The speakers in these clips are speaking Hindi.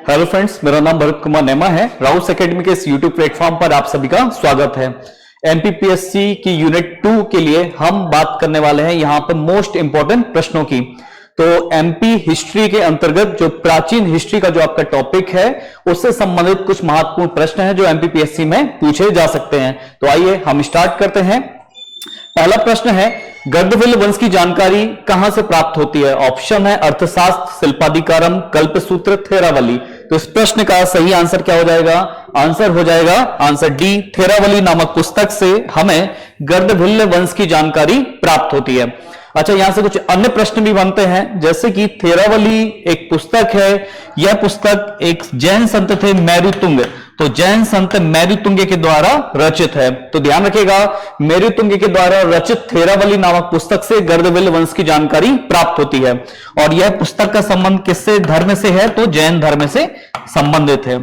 हेलो फ्रेंड्स, मेरा नाम भरत कुमार नेमा है। राउस एकेडमी के इस यूट्यूब प्लेटफॉर्म पर आप सभी का स्वागत है। एमपीपीएससी की यूनिट 2 के लिए हम बात करने वाले हैं यहां पर मोस्ट इंपॉर्टेंट प्रश्नों की। तो एमपी हिस्ट्री के अंतर्गत जो प्राचीन हिस्ट्री का जो आपका टॉपिक है उससे संबंधित कुछ महत्वपूर्ण प्रश्न हैं जो एमपीपीएससी में पूछे जा सकते हैं। तो आइए हम स्टार्ट करते हैं। पहला प्रश्न है, गर्दभिल्ल वंश की जानकारी कहां से प्राप्त होती है? ऑप्शन है अर्थशास्त्र, शिल्पाधिकारम, कल्पसूत्र, थेरावली। तो इस प्रश्न का सही आंसर क्या हो जाएगा? आंसर हो जाएगा आंसर डी, थेरावली नामक पुस्तक से हमें गर्दभिल्ल वंश की जानकारी प्राप्त होती है। अच्छा, यहां से कुछ अन्य प्रश्न भी बनते हैं, जैसे कि थेरावली एक पुस्तक है। यह पुस्तक एक जैन संत थे मेरुतुंग, तो जैन संत मेरुतुंग के द्वारा रचित है। तो ध्यान रखिएगा, मेरुतुंग के द्वारा रचित थेरावली नामक पुस्तक से गर्दभिल्ल वंश की जानकारी प्राप्त होती है। और यह पुस्तक का संबंध किससे धर्म से है? तो जैन धर्म से संबंधित है।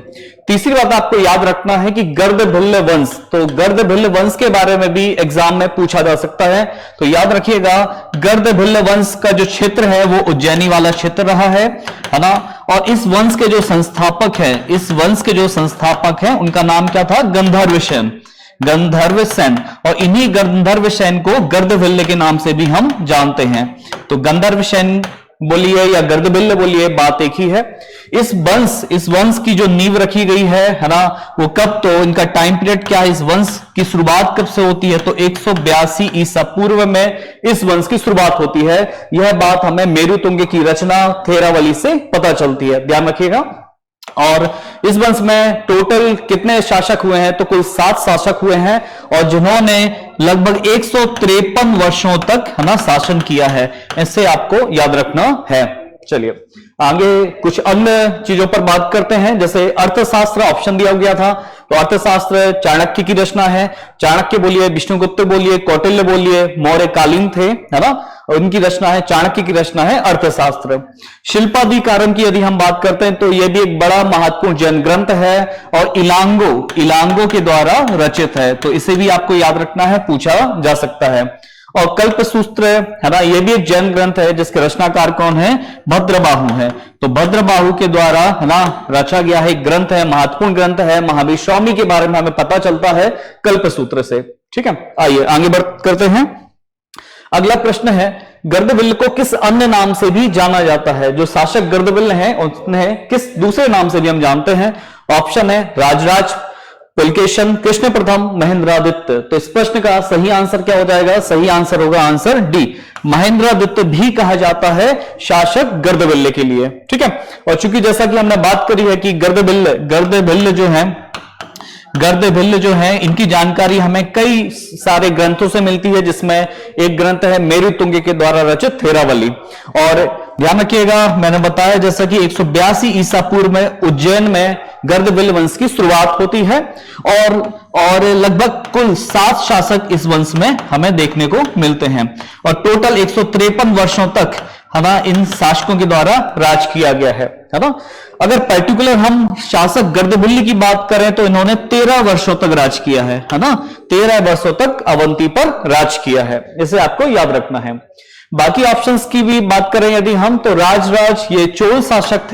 तीसरी बात आपको याद रखना है कि गर्दभिल्ल वंश, तो गर्दभिल्ल वंश के बारे में भी एग्जाम में पूछा जा सकता है। तो याद रखिएगा, गर्दभिल्ल वंश का जो क्षेत्र है वो उज्जैनी वाला क्षेत्र रहा है ना। और इस वंश के जो संस्थापक हैं, इस वंश के जो संस्थापक हैं उनका नाम क्या था? गंधर्व सेन, गंधर्व सेन। और इन्हीं गंधर्व सेन को गर्दभिल्ल के नाम से भी हम जानते हैं। तो गंधर्व सेन बोलिए या गर्दभिल्ल बोलिए, बात एक ही है। इस वंश की जो नींव रखी गई है ना, वो कब, तो इनका टाइम पीरियड क्या है? इस वंश की शुरुआत कब से होती है? तो 182 ईसा पूर्व में इस वंश की शुरुआत होती है। यह बात हमें मेरुतुंग की रचना थेरावली से पता चलती है, ध्यान रखिएगा। और इस वंश में टोटल कितने शासक हुए हैं? तो कुल 7 शासक हुए हैं, और जिन्होंने लगभग 153 वर्षों तक है ना शासन किया है। इससे आपको याद रखना है। चलिए आगे कुछ अन्य चीजों पर बात करते हैं, जैसे अर्थशास्त्र ऑप्शन दिया गया था। तो अर्थशास्त्र चाणक्य की रचना है। चाणक्य बोलिए, विष्णुगुप्त बोलिए, कौटिल्य बोलिए, मौर्यकालीन थे, है ना, और उनकी रचना है, चाणक्य की रचना है अर्थशास्त्र। शिल्पाधिकारम की यदि हम बात करते हैं तो यह भी एक बड़ा महत्वपूर्ण जैन ग्रंथ है और इलांगो के द्वारा रचित है। तो इसे भी आपको याद रखना है, पूछा जा सकता है। और कल्पसूत्र है ना, यह भी एक जैन ग्रंथ है जिसके रचनाकार कौन है? भद्रबाहु है। तो भद्रबाहु के द्वारा है ना रचा गया है, एक ग्रंथ है, महत्वपूर्ण ग्रंथ है। महावीर स्वामी के बारे में हमें पता चलता है कल्पसूत्र से। ठीक है, आइए आगे बढ़ करते हैं। अगला प्रश्न है, गर्दभिल्ल को किस अन्य नाम से भी जाना जाता है? जो शासक गर्दभिल्ल हैं उन्हें किस दूसरे नाम से भी हम जानते हैं? ऑप्शन है राजराज, पुलकेशन, कृष्ण प्रथम, महेंद्रादित्य। तो इस प्रश्न का सही आंसर क्या हो जाएगा? सही आंसर होगा आंसर डी, महेंद्रादित्य भी कहा जाता है शासक गर्दभिल्ल के लिए। ठीक है, और चूंकि जैसा कि हमने बात करी है कि गर्दभिल्ल जो है इनकी जानकारी हमें कई सारे ग्रंथों से मिलती है, जिसमें एक ग्रंथ है मेरुतुंग के द्वारा रचित थेरावली। और ध्यान रखिएगा, मैंने बताया जैसा कि 182 ईसा पूर्व में उज्जैन में गर्दभिल्ल वंश की शुरुआत होती है, और लगभग कुल 7 शासक इस वंश में हमें देखने को मिलते हैं। और टोटल 153 वर्षों तक है ना इन शासकों के द्वारा राज किया गया है ना। अगर पर्टिकुलर हम शासक गर्दभिल्ल की बात करें तो इन्होंने 13 वर्षों तक राज किया है ना, 13 वर्षों तक अवंती पर राज किया है। इसे आपको याद रखना है। बाकी ऑप्शंस की भी बात करें यदि हम, तो राजराज ये चोल शासक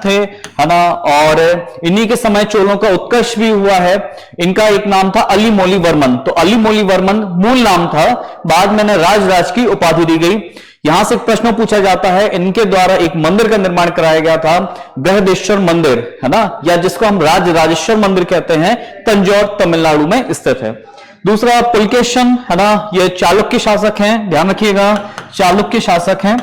थे है ना, और इन्हीं के समय चोलों का उत्कर्ष भी हुआ है। इनका एक नाम था अलीमोली वर्मन, तो अलीमोली वर्मन मूल नाम था, बाद में राजराज की उपाधि दी गई। यहां से एक प्रश्न पूछा जाता है, इनके द्वारा एक मंदिर का निर्माण कराया गया था, बृहदेश्वर मंदिर है ना, या जिसको हम राजराजेश्वर मंदिर कहते हैं, तंजौर तमिलनाडु में स्थित है। दूसरा पुलकेशन है ना, ये चालुक्य शासक हैं, ध्यान रखिएगा चालुक्य शासक हैं।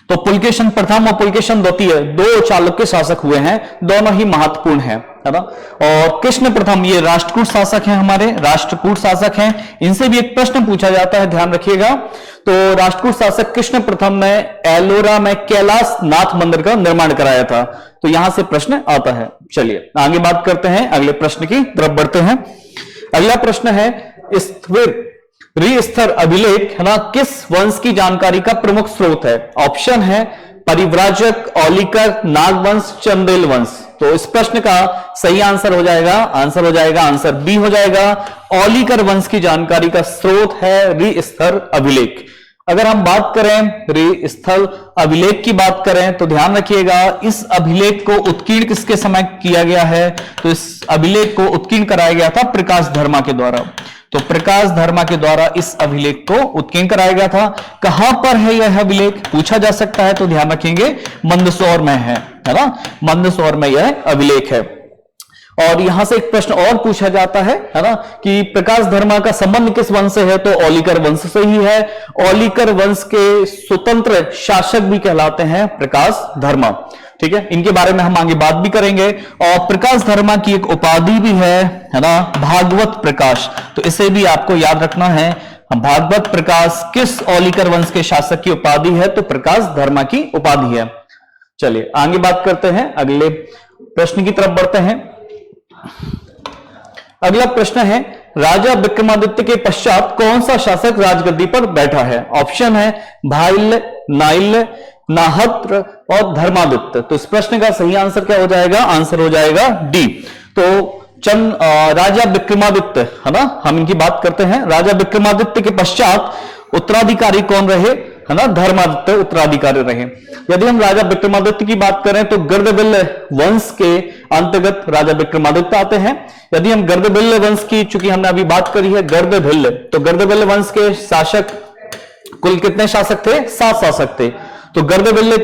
तो पुलकेशन प्रथम और पुलकेशन द्वितीय 2 चालुक्य शासक हुए हैं, दोनों ही महत्वपूर्ण है ना। और कृष्ण प्रथम ये राष्ट्रकूट शासक हैं, हमारे राष्ट्रकूट शासक हैं। इनसे भी एक प्रश्न पूछा जाता है, ध्यान रखिएगा। तो राष्ट्रकूट शासक कृष्ण प्रथम ने एलोरा में कैलाश नाथ मंदिर का निर्माण कराया था। तो यहां से प्रश्न आता है। चलिए आगे बात करते हैं, अगले प्रश्न की तरफ बढ़ते हैं। अगला प्रश्न है, स्थिर अभिलेख है ना किस वंश की जानकारी का प्रमुख स्रोत है? ऑप्शन है परिव्राजक, औलिकर, नागवंश, चंदेल वंश। तो इस प्रश्न का सही आंसर हो जाएगा आंसर बी हो जाएगा। औलिकर वंश की जानकारी का स्रोत है रिस्तर अभिलेख। अगर हम बात करें स्थल अभिलेख की बात करें तो ध्यान रखिएगा इस अभिलेख को उत्कीर्ण किसके समय किया गया है, तो इस अभिलेख को उत्कीर्ण कराया गया था प्रकाश धर्मा के द्वारा। तो प्रकाश धर्मा के द्वारा इस अभिलेख को उत्कीर्ण कराया गया था। कहां पर है यह अभिलेख पूछा जा सकता है, तो ध्यान रखेंगे मंदसौर में है ना, मंदसौर में यह अभिलेख है। और यहां से एक प्रश्न और पूछा जाता है ना, कि प्रकाश धर्मा का संबंध किस वंश से है, तो औलिकर वंश से ही है। औलिकर वंश के स्वतंत्र शासक भी कहलाते हैं प्रकाश धर्मा। ठीक है, इनके बारे में हम आगे बात भी करेंगे। और प्रकाश धर्मा की एक उपाधि भी है ना, भागवत प्रकाश। तो इसे भी आपको याद रखना है, भागवत प्रकाश किस औलिकर वंश के शासक की उपाधि है, तो प्रकाश धर्मा की उपाधि है। चलिए आगे बात करते हैं, अगले प्रश्न की तरफ बढ़ते हैं। अगला प्रश्न है, राजा विक्रमादित्य के पश्चात कौन सा शासक राजगद्दी पर बैठा है? ऑप्शन है भाइल, नाइल, नाहत्र और धर्मादित्य। तो इस प्रश्न का सही आंसर क्या हो जाएगा? आंसर हो जाएगा डी। तो राजा विक्रमादित्य है ना, हम इनकी बात करते हैं। राजा विक्रमादित्य के पश्चात उत्तराधिकारी कौन रहे, है ना, धर्मादित्य उत्तराधिकारी रहे। यदि हम राजा विक्रमादित्य की बात करें तो गर्दभिल्ल वंश के अंतर्गत राजा विक्रमादित्य आते हैं। यदि हम गर्दभिल्ल वंश की, चूंकि हमने अभी बात करी है गर्दभिल्ल, तो गर्दभिल्ल वंश के शासक कुल कितने शासक थे? 7 शासक थे। तो गर्दभिल्ल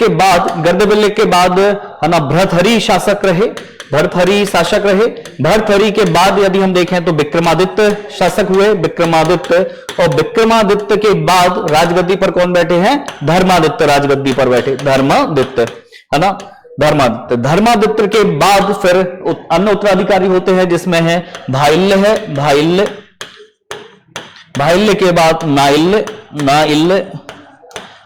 के बाद है ना भर्तहरि शासक रहे, भर्तहरि शासक रहे। भर्तहरि के बाद यदि हम देखें तो विक्रमादित्य शासक हुए, विक्रमादित्य। और विक्रमादित्य के बाद राजगद्दी पर कौन बैठे हैं? धर्मादित्य राजगद्दी पर बैठे, धर्मादित्य है ना, धर्मादित्य। धर्मादित्य के बाद फिर अन्य उत्तराधिकारी होते हैं, जिसमें है भाइल्य है, भाइल्य। भाइल्य के बाद नाइल्य, नाइल्य।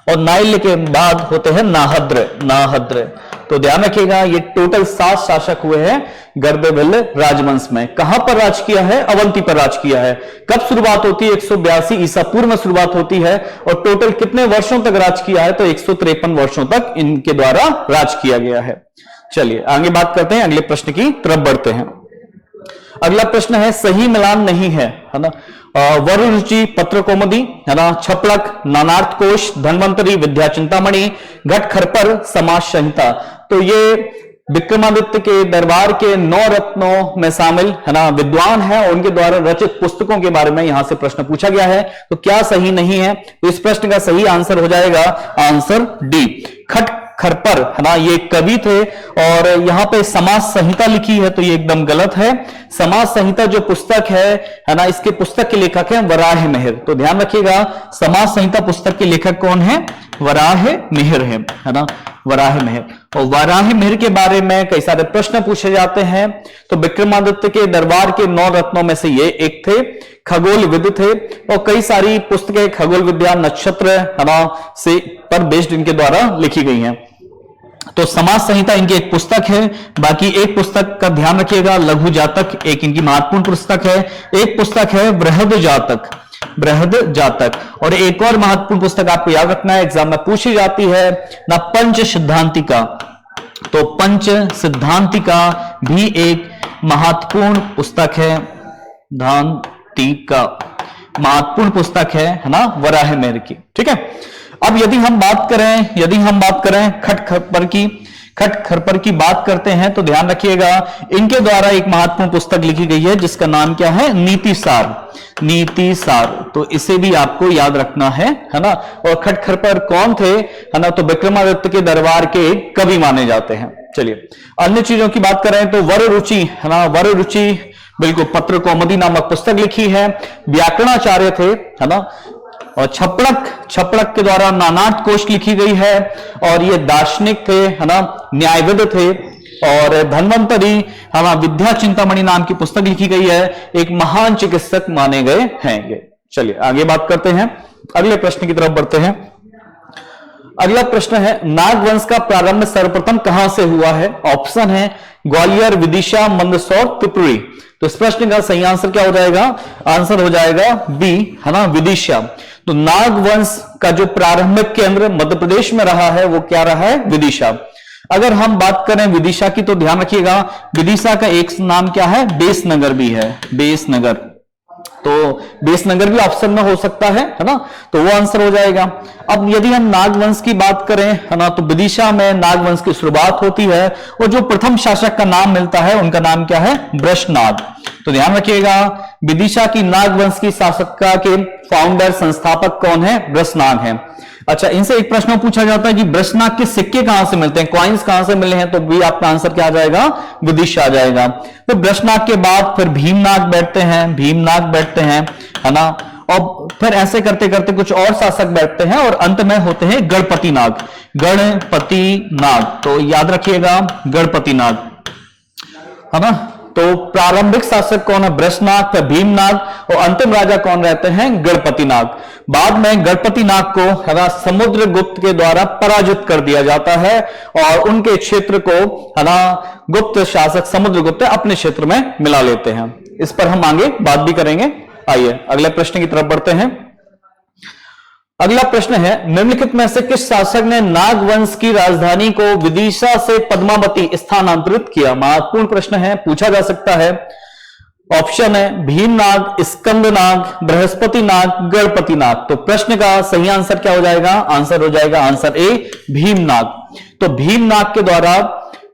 और नाइल्य के बाद होते हैं नाहद्र, नाहद्र। तो ध्यान रखिएगा ये टोटल 7 शासक हुए हैं गर्दभिल्ल राजवंश में। कहां पर राज किया है? अवंती पर राज किया है। कब शुरुआत होती है? 182 ईसा पूर्व में शुरुआत होती है। और टोटल कितने वर्षों तक राज किया है? तो 153 वर्षों तक इनके द्वारा राज किया गया है। चलिए आगे बात करते हैं, अगले प्रश्न की तरफ बढ़ते हैं। अगला प्रश्न है, सही मिलान नहीं है ना, वरुरुचि, पत्र कौमुदी है ना, छपड़क, नानार्थ कोश, धन्वंतरी, विद्या चिंतामणि, घट खरपर, समाज संहिता। तो ये विक्रमादित्य के दरबार के 9 रत्नों में शामिल है ना विद्वान है, और उनके द्वारा रचित पुस्तकों के बारे में यहां से प्रश्न पूछा गया है। तो क्या सही नहीं है? तो इस प्रश्न का सही आंसर हो जाएगा आंसर डी, खट खरपर है ना, ये कवि थे। और यहां पे समाज संहिता लिखी है, तो ये एकदम गलत है। समाज संहिता जो पुस्तक है ना, इसके पुस्तक के लेखक हैं वराह मिहिर। तो ध्यान रखिएगा समाज संहिता पुस्तक के लेखक कौन है? वराह मिहिर है ना, वराह मिहिर। और वराह मिहिर के बारे में कई सारे प्रश्न पूछे जाते हैं। तो विक्रमादित्य के दरबार के 9 रत्नों में से ये एक थे, खगोल विद थे। और कई सारी पुस्तकें खगोल विद्या, नक्षत्र है ना से पर बेस्ड इनके द्वारा लिखी गई हैं। तो समाज संहिता इनकी एक पुस्तक है। बाकी एक पुस्तक का ध्यान रखिएगा, लघु जातक एक इनकी महत्वपूर्ण पुस्तक है। एक पुस्तक है बृहद जातक, बृहद जातक। और एक और महत्वपूर्ण पुस्तक आपको याद रखना है, एग्जाम में पूछी जाती है ना, पंच सिद्धांतिका। तो पंच सिद्धांतिका भी एक महत्वपूर्ण पुस्तक है, सिद्धांतिका महत्वपूर्ण पुस्तक है ना, वराह मिहिर की। ठीक है, अब यदि हम बात करें खट खरपर की बात करते हैं, तो ध्यान रखिएगा इनके द्वारा एक महत्वपूर्ण पुस्तक लिखी गई है, जिसका नाम क्या है? नीति सार, नीति सार। तो इसे भी आपको याद रखना है ना। और खट खरपर कौन थे है ना, तो विक्रमादित्य के दरबार के एक कवि माने जाते हैं। चलिए अन्य चीजों की बात करें तो वरुरुचि है ना, वरुरुचि बिल्कुल पत्र कौमुदी नामक पुस्तक लिखी है, व्याकरणाचार्य थे है ना। और छपड़क के द्वारा नानार्थ कोश लिखी गई है, और ये दार्शनिक थे है ना, न्यायविद थे। और धन्वंतरी है ना, विद्या चिंतामणि नाम की पुस्तक लिखी गई है, एक महान चिकित्सक माने गए हैं ये। चलिए आगे बात करते हैं, अगले प्रश्न की तरफ बढ़ते हैं। अगला प्रश्न है, नागवंश का प्रारंभ सर्वप्रथम कहां से हुआ है? ऑप्शन है ग्वालियर, विदिशा, मंदसौर, त्रिपुरी। तो इस प्रश्न का सही आंसर क्या हो जाएगा? आंसर हो जाएगा बी है ना, विदिशा। तो नागवंश का जो प्रारंभिक केंद्र मध्य प्रदेश में रहा है वो क्या रहा है? विदिशा। अगर हम बात करें विदिशा की, तो ध्यान रखिएगा विदिशा का एक नाम क्या है? बेसनगर भी है, बेसनगर। तो बेसनगर भी ऑप्शन में हो सकता है ना, तो वो आंसर हो जाएगा। अब यदि हम नागवंश की बात करें है ना, तो विदिशा में नागवंश की शुरुआत होती है और जो प्रथम शासक का नाम मिलता है उनका नाम क्या है, वृषनाग। तो ध्यान रखिएगा, विदिशा की नागवंश की शासका के फाउंडर संस्थापक कौन है, वृषनाग है। अच्छा, इनसे एक प्रश्न पूछा जाता है कि वृषनाग के सिक्के कहां से मिलते हैं, कॉइन्स कहां से मिले हैं, तो भी आपका आंसर क्या आ जाएगा, विदिशा आ जाएगा। तो वृषनाग के बाद फिर भीमनाग बैठते हैं, भीमनाग बैठते हैं है ना, और फिर ऐसे करते करते कुछ और शासक बैठते हैं और अंत में होते हैं गणपति नाग, गणपति नाग। तो याद रखिएगा गणपति नाग है ना। तो प्रारंभिक शासक कौन है, वृषनाग, फिर भीमनाग और अंतिम राजा कौन रहते हैं, गणपति नाग। बाद में गणपति नाग को है ना समुद्रगुप्त के द्वारा पराजित कर दिया जाता है और उनके क्षेत्र को है ना गुप्त शासक समुद्रगुप्त अपने क्षेत्र में मिला लेते हैं। इस पर हम आगे बात भी करेंगे। आइए अगले प्रश्न की तरफ बढ़ते हैं। अगला प्रश्न है, निम्नलिखित में से किस शासक ने नागवंश की राजधानी को विदिशा से पद्मावती स्थानांतरित किया। महत्वपूर्ण प्रश्न है, पूछा जा सकता है। ऑप्शन है भीमनाग, स्कंदनाग, बृहस्पति नाग, गणपति नाग। तो प्रश्न का सही आंसर क्या हो जाएगा, आंसर हो जाएगा आंसर ए भीमनाग। तो भीमनाग के द्वारा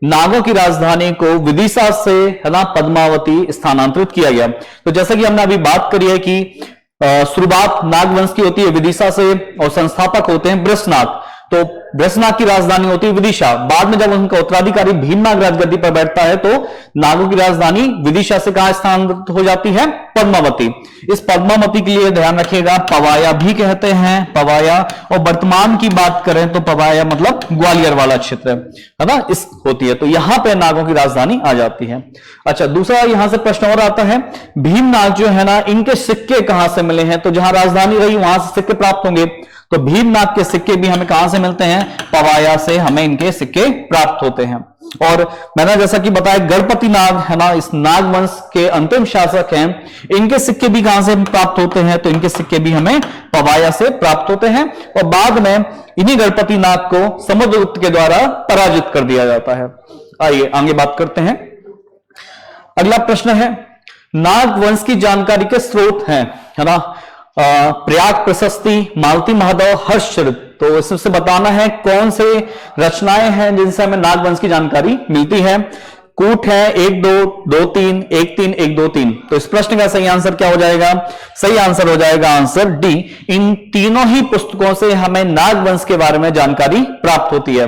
नागों की राजधानी को विदिशा से है ना पद्मावती स्थानांतरित किया गया। तो जैसा कि हमने अभी बात करी है कि शुरुआत नागवंश की होती है विदिशा से और संस्थापक होते हैं वृषनाग। तो वृषनाग की राजधानी होती है विदिशा। बाद में जब उनका उत्तराधिकारी भीमनाग राजगद्दी पर बैठता है तो नागों की राजधानी विदिशा से कहां स्थानांतरित हो जाती है, पद्मावती। इस पद्मावती के लिए ध्यान रखिएगा पवाया भी कहते हैं, पवाया। और वर्तमान की बात करें तो पवाया मतलब ग्वालियर वाला क्षेत्र है ना, इस होती है। तो यहां पे नागों की राजधानी आ जाती है। अच्छा, दूसरा यहां से प्रश्न और आता है, भीमनाग जो है ना इनके सिक्के कहां से मिले हैं। तो जहां राजधानी रही वहां से सिक्के प्राप्त होंगे। तो भीमनाग के सिक्के भी हमें कहां से मिलते हैं, पवाया से हमें इनके सिक्के प्राप्त होते हैं। और मैंने जैसा कि बताया गणपति नाग है ना इस नागवंश के अंतिम शासक हैं, इनके सिक्के भी कहां से प्राप्त होते हैं, तो इनके सिक्के भी हमें पवाया से प्राप्त होते हैं। और बाद में इन्हीं गणपति नाग को समुद्रगुप्त के द्वारा पराजित कर दिया जाता है। आइए आगे बात करते हैं। अगला प्रश्न है, नागवंश की जानकारी के स्रोत हैं है ना, प्रयाग प्रशस्ति, मालती माधव, हर्षचरित। तो इससे बताना है कौन से रचनाएं हैं जिनसे हमें नागवंश की जानकारी मिलती है। कूट है 1 2 2 3 1 3 1 2 3। तो इस प्रश्न का सही आंसर क्या हो जाएगा, सही आंसर हो जाएगा आंसर डी। इन तीनों ही पुस्तकों से हमें नागवंश के बारे में जानकारी प्राप्त होती है।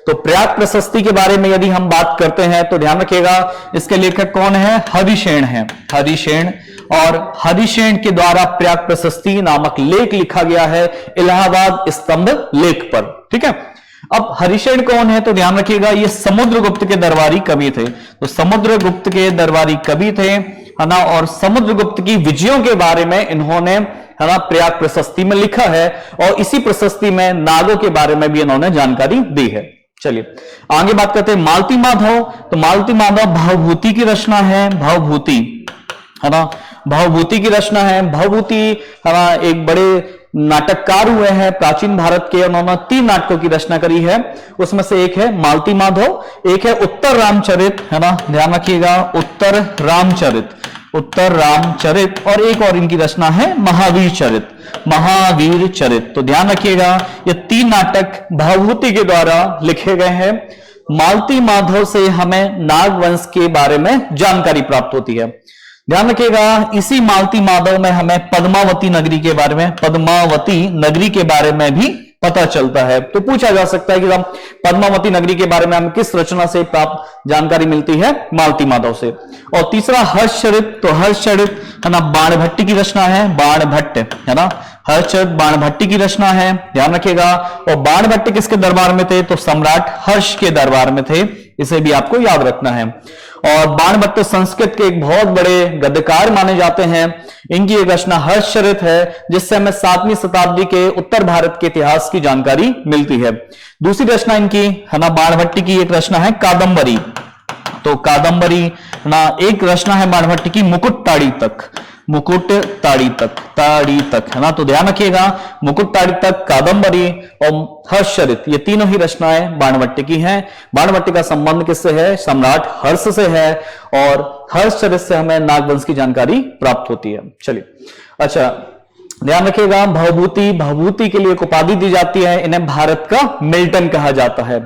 तो प्रयाग प्रशस्ति के बारे में यदि हम बात करते हैं तो ध्यान रखिएगा इसके लेखक कौन है, हरिसेन है, हरिसेन। और हरिसेन के द्वारा प्रयाग प्रशस्ति नामक लेख लिखा गया है इलाहाबाद स्तंभ लेख पर। ठीक है, अब हरिसेन कौन है, तो ध्यान रखिएगा ये समुद्रगुप्त के दरबारी कवि थे। तो समुद्रगुप्त के दरबारी कवि थे है ना, और समुद्रगुप्त की विजयों के बारे में इन्होंने है ना प्रयाग प्रशस्ति में लिखा है और इसी प्रशस्ति में नागों के बारे में भी इन्होंने जानकारी दी है। चलिए आगे बात करते हैं मालती माधव। तो मालती माधव भवभूति की रचना है, भवभूति है ना, भवभूति की रचना है। भवभूति है ना एक बड़े नाटककार हुए हैं प्राचीन भारत के, उन्होंने 3 नाटकों की रचना करी है। उसमें से एक है मालती माधव, एक है उत्तर रामचरित है ना, ध्यान रखिएगा उत्तर रामचरित, उत्तर रामचरित। और एक और इनकी रचना है महावीर चरित, महावीर चरित। तो ध्यान रखिएगा ये 3 नाटक भवभूति के द्वारा लिखे गए हैं। मालती माधव से हमें नागवंश के बारे में जानकारी प्राप्त होती है। ध्यान रखिएगा इसी मालती माधव में हमें पद्मावती नगरी के बारे में, पद्मावती नगरी के बारे में भी पता चलता है। तो पूछा जा सकता है कि हम पद्मावती नगरी के बारे में हमें किस रचना से प्राप्त जानकारी मिलती है, मालती माधव से। और तीसरा हर्षचरित। तो हर्षचरित है ना बाणभट्टी की रचना है, बाणभट्ट है ना, हर्षचरित बाणभट्टी की रचना है, ध्यान रखिएगा। और बाणभट्ट किसके दरबार में थे, तो सम्राट हर्ष के दरबार में थे, इसे भी आपको याद रखना है। और बाणभट्ट संस्कृत के एक बहुत बड़े गद्यकार माने जाते हैं। इनकी एक रचना हर्षचरित है जिससे हमें 7वीं शताब्दी के उत्तर भारत के इतिहास की जानकारी मिलती है। दूसरी रचना इनकी है ना बाणभट्टी की एक रचना है कादंबरी। तो कादंबरी ना एक रचना है बाणभट्टी की मुकुट ताड़ी तक, मुकुट ताड़ी तक है ना। तो ध्यान रखिएगा, मुकुट ताड़ी तक, कादंबरी और हर्षचरित, ये तीनों ही रचनाएं बाणभट्ट की हैं। बाणभट्ट का संबंध किससे है? सम्राट हर्ष से है, और हर्षचरित से हमें नागवंश की जानकारी प्राप्त होती है। चलिए, अच्छा ध्यान रखिएगा, भवभूति के लिए एक उपाधि दी जाती है, इन्हें भारत का मिल्टन कहा जाता है।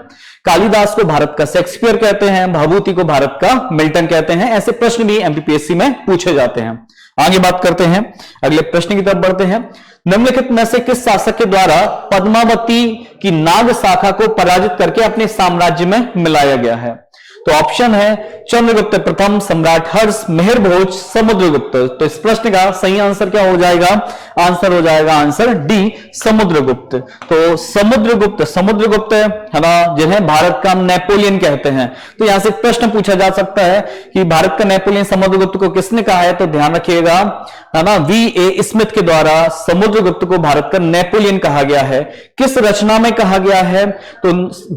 कालिदास को भारत का शेक्सपियर कहते हैं, भवभूति को भारत का मिल्टन कहते हैं। ऐसे प्रश्न भी एमपीपीएससी में पूछे जाते हैं। आगे बात करते हैं, अगले प्रश्न की तरफ बढ़ते हैं। निम्नलिखित में से किस शासक के द्वारा पद्मावती की नाग शाखा को पराजित करके अपने साम्राज्य में मिलाया गया है? तो ऑप्शन है चंद्रगुप्त प्रथम, सम्राट हर्ष, मिहिर भोज, समुद्रगुप्त। तो इस प्रश्न का सही आंसर क्या हो जाएगा? आंसर हो जाएगा आंसर डी, समुद्रगुप्त। तो समुद्रगुप्त है ना, जिन्हें भारत का नेपोलियन कहते हैं। तो यहां से प्रश्न पूछा जा सकता है कि भारत का नेपोलियन समुद्रगुप्त को किसने कहा है? तो ध्यान रखिएगा, है ना, V.A. स्मिथ के द्वारा समुद्रगुप्त को भारत का नेपोलियन कहा गया है। किस रचना में कहा गया है? तो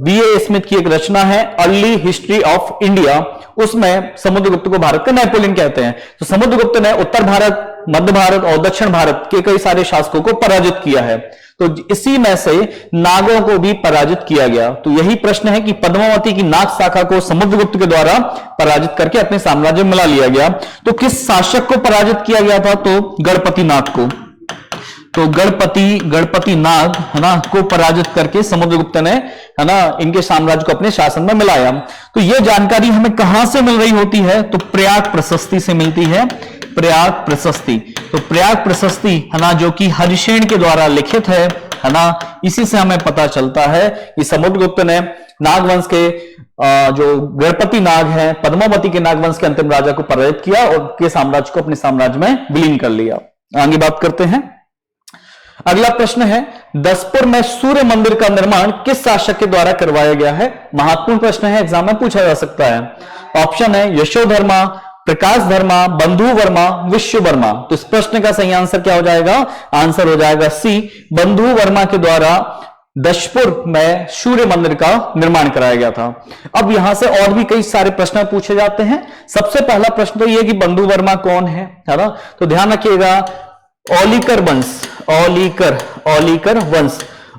V.A. स्मिथ की एक रचना है अर्ली हिस्ट्री ऑफ इंडिया, उसमें समुद्रगुप्त को भारत का नेपोलियन कहते हैं। तो समुद्रगुप्त ने उत्तर भारत, मध्य भारत और दक्षिण भारत के कई सारे शासकों को पराजित किया है। तो इसी में से नागों को भी पराजित किया गया। तो यही प्रश्न है कि पद्मावती की नाग शाखा को समुद्रगुप्त के द्वारा पराजित करके अपने साम्राज्य में मिला लिया गया। तो किस शासक को पराजित किया गया था? तो गणपति नाग को। तो गणपति नाग, है ना, को पराजित करके समुद्रगुप्त ने, है ना, इनके साम्राज्य को अपने शासन में मिलाया। तो यह जानकारी हमें कहां से मिल रही होती है? तो प्रयाग प्रशस्ति से मिलती है। प्रयाग प्रशस्ति, तो प्रयाग प्रशस्ति, है ना, जो कि हरिसेन के द्वारा लिखित है ना, इसी से हमें पता चलता है कि समुद्रगुप्त ने नागवंश के जो गणपति नाग हैं, पद्मावती के नागवंश के अंतिम राजा को पराजित किया और उनके साम्राज्य को अपने साम्राज्य में विलीन कर लिया। आगे बात करते हैं, अगला प्रश्न है, दसपुर में सूर्य मंदिर का निर्माण किस शासक के द्वारा करवाया गया है? महत्वपूर्ण प्रश्न है, एग्जाम में पूछा जा सकता है। ऑप्शन है यशोधर्मा, प्रकाश धर्मा, बंधु वर्मा, विश्ववर्मा। तो इस प्रश्न का सही आंसर क्या हो जाएगा? आंसर हो जाएगा सी, बंधु वर्मा के द्वारा दशपुर में सूर्य मंदिर का निर्माण कराया गया था। अब यहां से और भी कई सारे प्रश्न पूछे जाते हैं। सबसे पहला प्रश्न तो यह कि बंधु वर्मा कौन है ना? तो ध्यान रखिएगा, औलिकर वंश,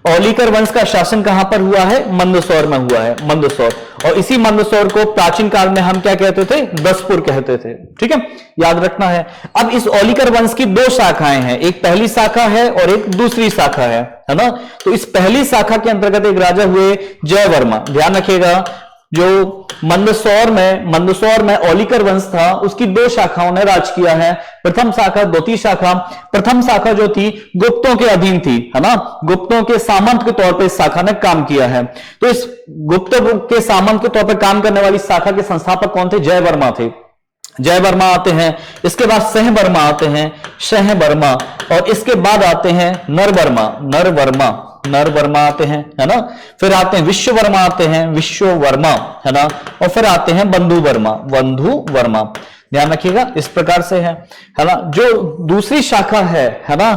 औलिकर वंश का शासन कहां पर हुआ है? मंदसौर में हुआ है, मंदसौर। और इसी मंदसौर को प्राचीन काल में हम क्या कहते थे? दसपुर कहते थे। ठीक है, याद रखना है। अब इस औलिकर वंश की दो शाखाएं हैं, एक पहली शाखा है और एक दूसरी शाखा है ना। तो इस पहली शाखा के अंतर्गत एक राजा हुए जयवर्मा। ध्यान रखिएगा, जो मंदसौर में औलिकर वंश था, उसकी दो शाखाओं ने राज किया है। प्रथम शाखा, द्वितीय शाखा। प्रथम शाखा जो थी गुप्तों के अधीन थी, है ना, गुप्तों के सामंत के तौर पर इस शाखा ने काम किया है। तो इस गुप्तों के सामंत के तौर पर काम करने वाली शाखा के संस्थापक कौन थे? जयवर्मा थे। जयवर्मा आते हैं, इसके बाद सहवर्मा आते हैं, सहवर्मा, और इसके बाद आते हैं नरवर्मा आते हैं, है ना। फिर आते हैं विश्ववर्मा आते हैं, विश्ववर्मा, है ना। और फिर आते हैं बंधु वर्मा। ध्यान रखिएगा, इस प्रकार से है ना। जो दूसरी शाखा है ना,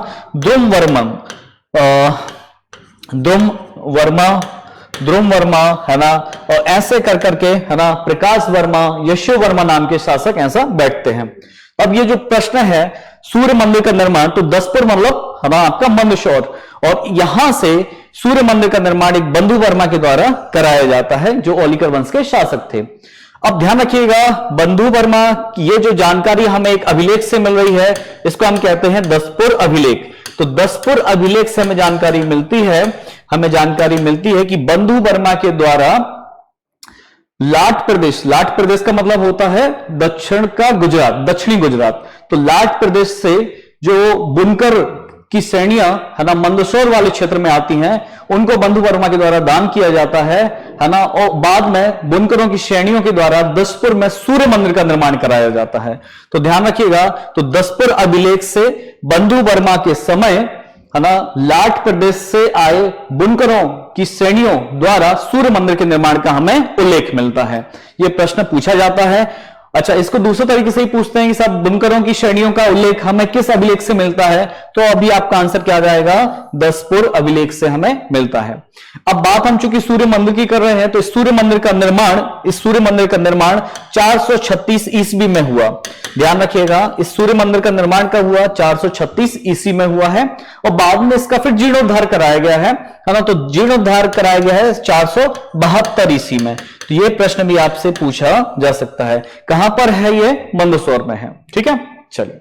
द्रुम वर्मा, है ना। और ऐसे कर करके, है ना, प्रकाश वर्मा, यशो वर्मा नाम के शासक ऐसा बैठते हैं। अब ये जो प्रश्न है सूर्य मंदिर का निर्माण, तो दसपुर मतलब है ना आपका मंदसौर, और यहां से सूर्य मंदिर का निर्माण एक बंधु वर्मा के द्वारा कराया जाता है, जो औलिकर वंश के शासक थे। अब ध्यान रखिएगा, बंधु वर्मा, ये जो जानकारी हमें एक अभिलेख से मिल रही है, इसको हम कहते हैं दसपुर अभिलेख। तो दसपुर अभिलेख से हमें जानकारी मिलती है कि बंधु वर्मा के द्वारा लाट प्रदेश का मतलब होता है दक्षिणी गुजरात। तो लाट प्रदेश से जो बुनकर की श्रेणियां, है ना, मंदसौर वाले क्षेत्र में आती हैं, उनको बंधु वर्मा के द्वारा दान किया जाता है ना। और बाद में बुनकरों की श्रेणियों के द्वारा दसपुर में सूर्य मंदिर का निर्माण कराया जाता है। तो ध्यान रखिएगा, तो दसपुर अभिलेख से बंधु वर्मा के समय, है ना, लाट प्रदेश से आए बुनकरों की श्रेणियों द्वारा सूर्य मंदिर के निर्माण का हमें उल्लेख मिलता है। यह प्रश्न पूछा जाता है। अच्छा, इसको दूसरे तरीके से ही पूछते हैं कि सब बुनकरों की श्रेणियों का उल्लेख हमें किस अभिलेख से मिलता है, तो अभी आपका आंसर क्या जाएगा, दसपुर अभिलेख से हमें मिलता है। अब बात हम चूंकि सूर्य मंदिर की कर रहे हैं, तो इस सूर्य मंदिर का निर्माण 436 ईस्वी में हुआ। ध्यान रखिएगा, इस सूर्य मंदिर का निर्माण कब हुआ, 436 ईस्वी में हुआ है, और बाद में इसका फिर जीर्णोद्धार कराया गया है ना, तो जीर्णोद्धार कराया गया है 472 ईस्वी में। तो ये प्रश्न भी आपसे पूछा जा सकता है, कहां पर है, ये मंदसौर में है। ठीक है, चलिए।